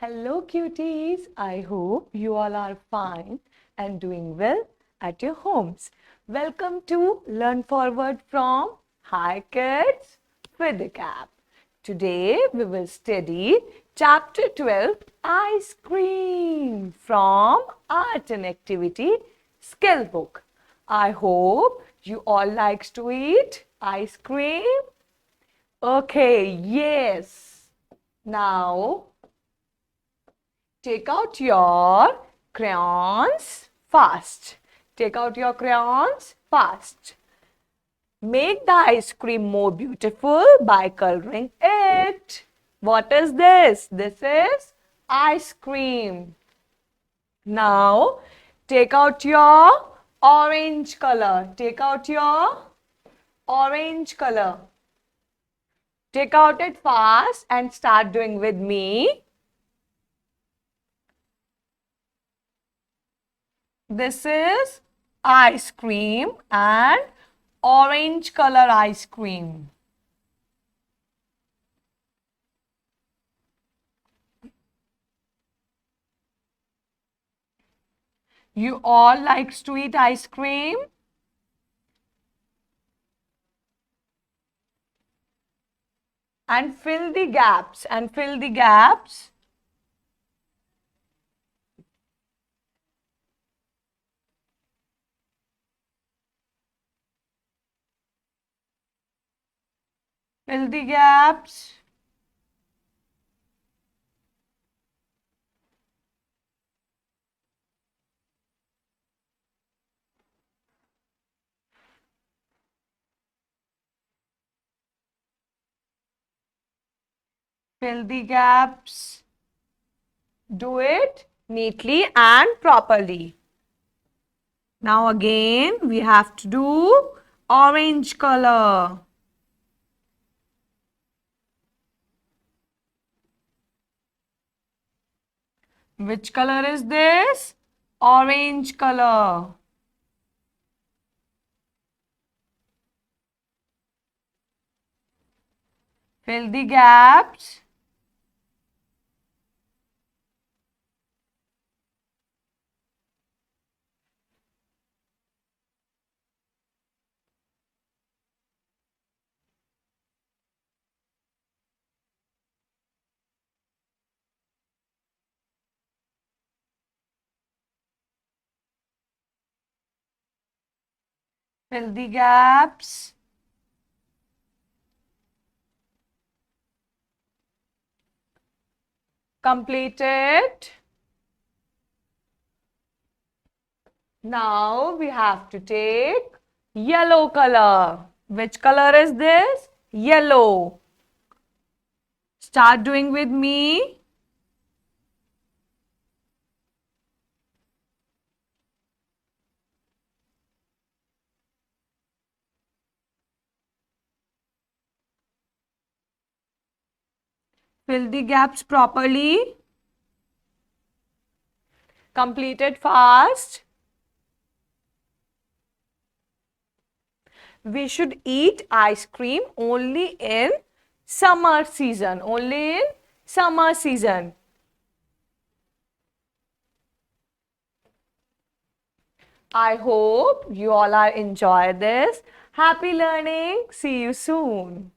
Hello cuties, I hope you all are fine and doing well at your homes. Welcome to Learn Forward from Hi Kids with the Cap. Today we will study Chapter 12 Ice Cream from Art and Activity Skillbook. I hope you all likes to eat ice cream. Okay, yes. Now take out your crayons fast. Take out your crayons fast. Make the ice cream more beautiful by coloring it. What is this? This is ice cream. Now, take out your orange color. Take out your orange color. Take out it fast and start doing with me. This is ice cream and orange color ice cream. You all likes to eat ice cream? And fill the gaps and fill the gaps. Fill the gaps. Fill the gaps. Do it neatly and properly. Now again we have to do orange color. Which color is this? Orange color. Fill the gaps. Fill the gaps. Complete it. Now we have to take yellow color. Which color is this? Yellow. Start doing with me. Fill the gaps properly. Complete it fast. We should eat ice cream only in summer season. Only in summer season. I hope you all are enjoy this. Happy learning. See you soon.